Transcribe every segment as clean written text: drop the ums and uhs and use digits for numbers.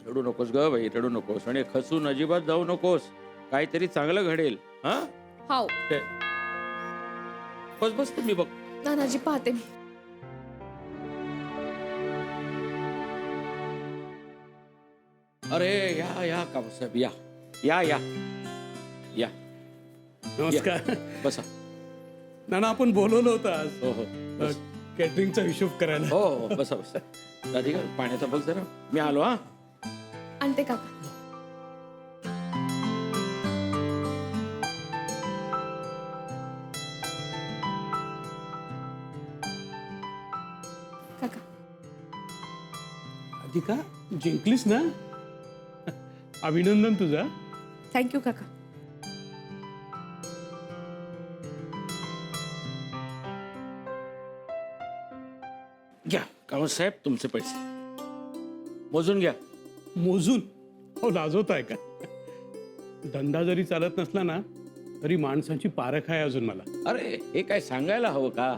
रडू नकोस ग बाई, रडू नकोस आणि खचून अजिबात जाऊ नकोस. काहीतरी चांगलं घडेल. हा हाव ते- बस बस तुम्ही बघ. नानाजी पाहते मी. अरे या कामसाहेब या या या या नमस्कार. बसा. नाना आपण बोलवलं होतं आज हो हो बस. कॅटरिंगचा हिशोब करायला. हो हो बसा बसा. राधिका पाण्याचा बघ जरा. मी आलो हा. आणते काका. काका अधिका जिंकलीस ना. अभिनंदन तुझा. थँक्यू काका. घ्या कामसाहेब तुमचे पैसे मोजून घ्या. मोजून हो लाजवताय का. धंदा जरी चालत नसला ना तरी माणसाची पारख आहे अजून मला. अरे हे काय सांगायला हवं का.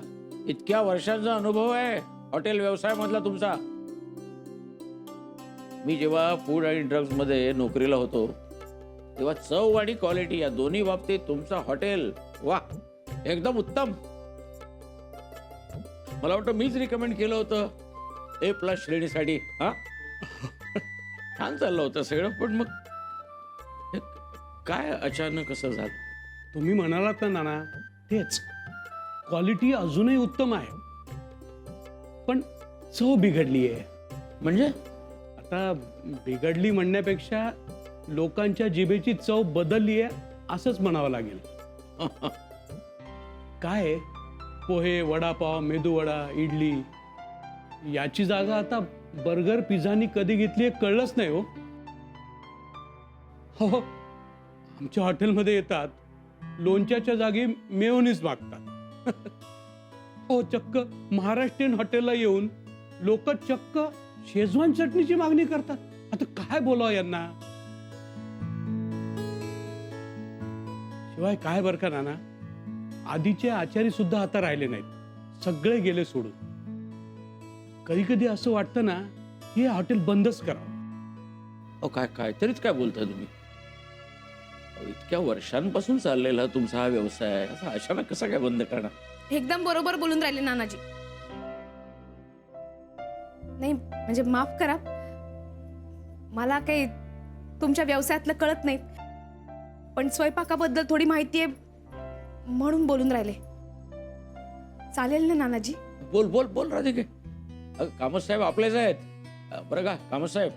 इतक्या वर्षांचा अनुभव आहे हॉटेल व्यवसाय मधला तुमचा. मी जेव्हा फूड आणि ड्रग्ज मध्ये नोकरीला होतो तेव्हा चव आणि क्वालिटी या दोन्ही बाबतीत तुमचं हॉटेल वा एकदम उत्तम. मला वाटतं मीच रिकमेंड केलं होतं A+ श्रेणीसाठी. हा छान चाललं होतं सगळं. पण मग हे काय अचानक असं झालं. तुम्ही म्हणालात ना नाना तेच. क्वालिटी अजूनही उत्तम आहे पण चव बिघडली आहे. म्हणजे आता बिघडली म्हणण्यापेक्षा लोकांच्या जिभेची चव बदलली आहे असंच म्हणावं लागेल. काय आहे, पोहे वडापाव मेदूवडा इडली याची जागा आता बर्गर पिझ्झानी कधी घेतली हे कळलंच नाही. हो हो आमच्या हॉटेलमध्ये येतात लोणच्याच्या जागी मेयोनीज मागतात. हो चक्क महाराष्ट्रीयन हॉटेलला येऊन लोक चक्क शेजवान चटणीची मागणी करतात. आता काय बोलावं यांना. शिवाय काय बरं का नाना आधीचे आचारी सुद्धा आता राहिले नाहीत. सगळे गेले सोडून. कधी कधी असं वाटतं ना की हे हॉटेल बंदच करावं. अहो काय काय तरीच काय बोलताय तुम्ही. अहो, इतक्या वर्षांपासून चाललेला तुमचा हा व्यवसाय असा अचानक कसा काय बंद करणार. एकदम बरोबर बोलून राहिले नानाजी. नाही म्हणजे माफ करा मला काही तुमच्या व्यवसायातलं कळत नाही पण स्वयंपाकाबद्दल थोडी माहिती आहे म्हणून बोलून राहिले. चालेल ना नानाजी. बोल बोल बोल राधिके. कामतसाहेब आपलेच आहेत. बरं का कामतसाहेब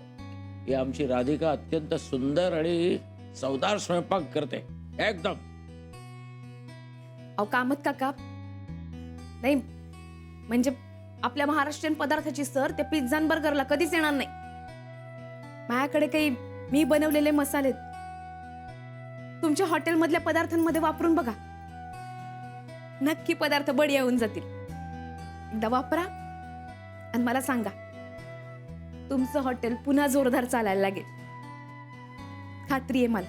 ही आमची राधिका अत्यंत सुंदर आणि चवदार स्वयंपाक करते एकदम. अहो कामत काका नाही म्हणजे आपल्या महाराष्ट्रीयन पदार्थाची सर त्या पिझ्झा आणि बर्गरला कधीच येणार नाही. माझ्याकडे काही मी बनवलेले मसाले तुमच्या हॉटेलमधल्या पदार्थांमध्ये वापरून बघा. नक्की पदार्थ बढिया होऊन जातील. एकदा वापरा आणि मला सांगा तुमचं हॉटेल पुन्हा जोरदार चालायला लागेल. खात्री आहे मला.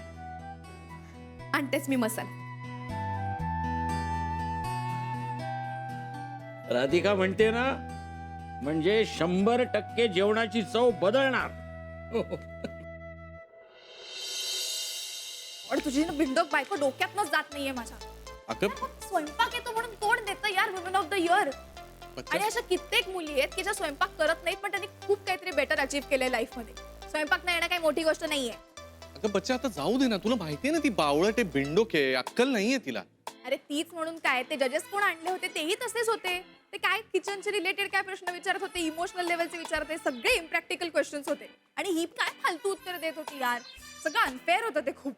आणतेच मी मसाला. राधिका म्हणते ना म्हणजे 100% जेवणाची चव बदलणार. पण तुझी ना बिंडोक बायको डोक्यातनच जात नाहीये माझ्या. अगं स्वयंपाक येतो म्हणून तोंड देतं यार वुमन ऑफ द इयर. आणि अशा कित्येक मुली आहेत की ज्या स्वयंपाक करत नाहीत पण त्यांनी खूप काहीतरी बेटर अचीव्ह केलंय लाईफ मध्ये. स्वयंपाक नाही येणं काही मोठी गोष्ट नाहीये. अगं बच्चा आता जाऊ दे ना. तुला माहितीये ना ती बावळट आहे बिंडोक आहे. अक्कल नाहीये तिला. अरे तीच म्हणून काय ते जजेस कोण आणले होते तेही तसेच होते. ते काय किचनचे रिलेटेड काय प्रश्न विचारत होते इमोशनल लेवलचे विचारत होते. सगळे इम्प्रॅक्टिकल क्वेश्चन्स होते आणि ही काय फालतू उत्तर देत होती यार. सगळं अनफेअर होतं ते खूप.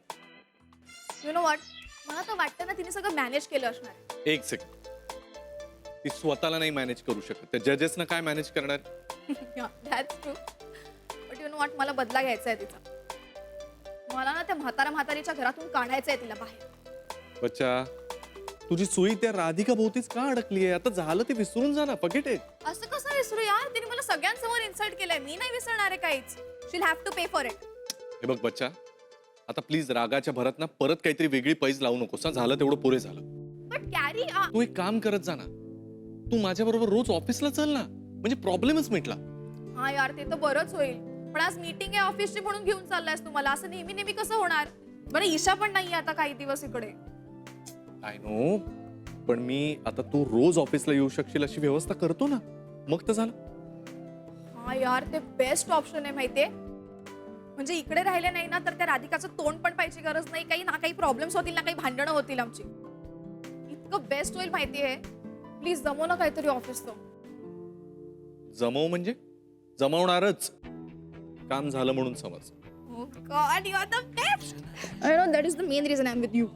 यु नो व्हॉट मला तर वाटतं ना तिने सगळं मॅनेज केलं असणार. एक सेकंड. ती स्वतःला नाही मॅनेज करू शकत. त्या जजेसना काय मॅनेज करणार. That's true. But you know what मला बदला घ्यायचा आहे तिचा. मला ना त्या म्हातारीच्या घरातून काढायचंय तिला बाहेर. बच्चा तुझी सुई त्या राधिका भोवतीच का अडकली आहे. आता झालं ते विसरून जा ना. Forget it. असं कसं विसरू यार. तिने मला सगळ्यांसमोर इन्सल्ट केलंय. मी नाही विसरणार आहे काहीच. She will have to pay for it. हे बघ बच्चा आता प्लीज रागाच्या भरात ना परत काहीतरी वेगळी पैज लावू नकोस. झालं तेवढं पुरे झालं. बट कॅरी तू एक काम करत जा ना. तू माझ्या बरोबर रोज ऑफिसला चल ना. म्हणजे प्रॉब्लेमच मिटला. हा यार ते तर बरंच होईल. पण आज मीटिंग आहे ऑफिसची म्हणून घेऊन चाललायस तुम्हाला. असं नेहमी नेहमी कसं होणार? बरं ईशा पण नाहीये आता काही दिवस इकडे. आय नो, पण मी आता तू रोज ऑफिसला येऊ शकशील अशी व्यवस्था करतो ना, मग तर झालं. हा यार, ते बेस्ट ऑप्शन आहे माहितीये. म्हणजे इकडे राहिले नाही ना तर त्या राधिकाचं तोंड पण पाहिजे गरज नाही, काही ना काही प्रॉब्लेम्स होतील ना काही भांडणं होतील आमची. इतकं बेस्ट होईल माहितीये. प्लीज जमव ना काहीतरी ऑफिसचं. जमव म्हणजे जमवणारच, काम झालं म्हणून समज. Oh God, you are the best. I know that is the main reason I'm with you.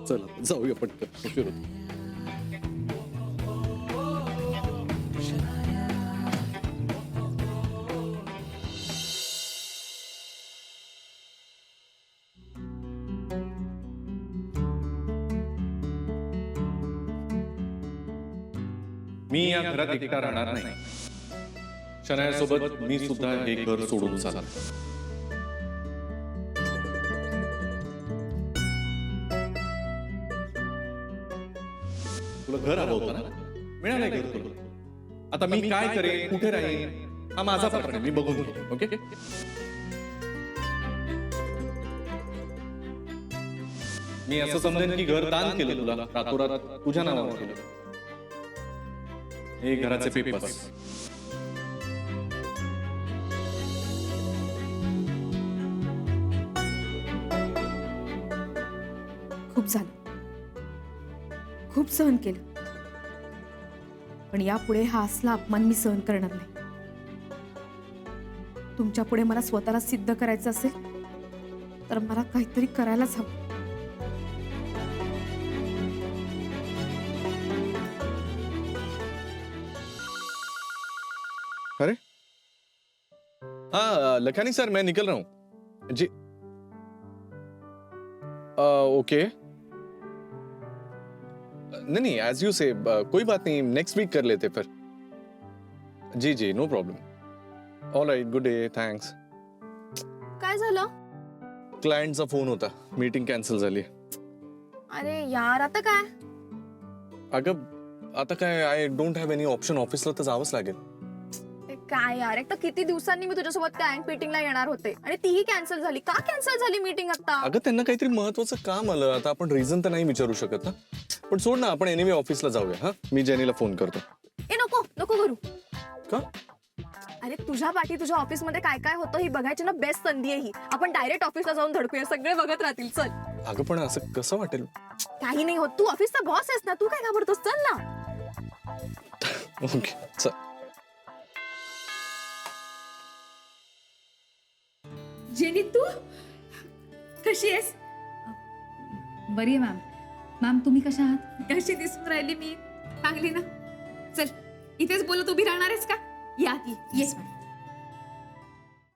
चल जाऊया पटकन, उशीर होतो. मी या घरात एकटा राहणार नाही. शनायासोबत मी सुद्धा हे घर सोडून चालणार. तुला घर हवं होतं ना, मिळालंय घर तुला. आता मी काय करेन, कुठे राहीन, हा माझा प्रश्न आहे, मी बघून घेईन. ओके, मी असं समजेन की घर दान केलं तुला, रातोरात तुझ्या नावावर केलं. हे घराचे पेपर्स. खूप झालं, खूप सहन केलं, पण यापुढे हा असला अपमान मी सहन करणार नाही. तुमच्या पुढे मला स्वतःला सिद्ध करायचं असेल तर मला काहीतरी करायलाच हवं. अरे हाँ लखानी सर, मैं निकल रहा हूँ जी. ओके, नहीं एज यू से, कोई बात नहीं, नेक्स्ट वीक कर लेते फिर. जी जी, no problem. All right, good day, thanks. काय झालं? क्लायंटचा फोन होता, मीटिंग कॅन्सल झाली. अरे यार, आता काय? अगं आता काय, I don't have any option, ऑफिसला तर जावंच लागेल. ते काय यार, एक तर किती दिवसांनी मी तुझ्यासोबत क्लायंट मीटिंगला येणार होते आणि तीही कॅन्सल झाली. का कॅन्सल झाली मीटिंग आता? अगं त्यांना काहीतरी महत्वाचं काम आलं. आता आपण रिझन तर नाही विचारू शकत ना. पण सोड ना, आपण एनिवे ऑफिसला जाऊया. हा, मी जेनीला फोन करतो. ए नको नको करू. का? अरे तुझ्या पाठी तुझ्या ऑफिस मध्ये काय काय होतं ही बघायची ना बेस्ट संधी आहे ही. आपण डायरेक्ट ऑफिसला जाऊन धडकूया, सगळे बघत राहतील. चल. अगं पण असं कसं वाटेल? काही नाही होत, तू ऑफिसचा बॉस आहेस ना, तू काय घाबरतोस? चल ना. ओके चल. जेनी, तू कशी आहेस? बरी आहे मॅम. मॅम तुम्ही कशा आहात? कशी दिसून राहिली मी? चांगली ना? चल, इथेच बोलत उभी राहणार आहेस का? या आत ये. Yes, ma'am.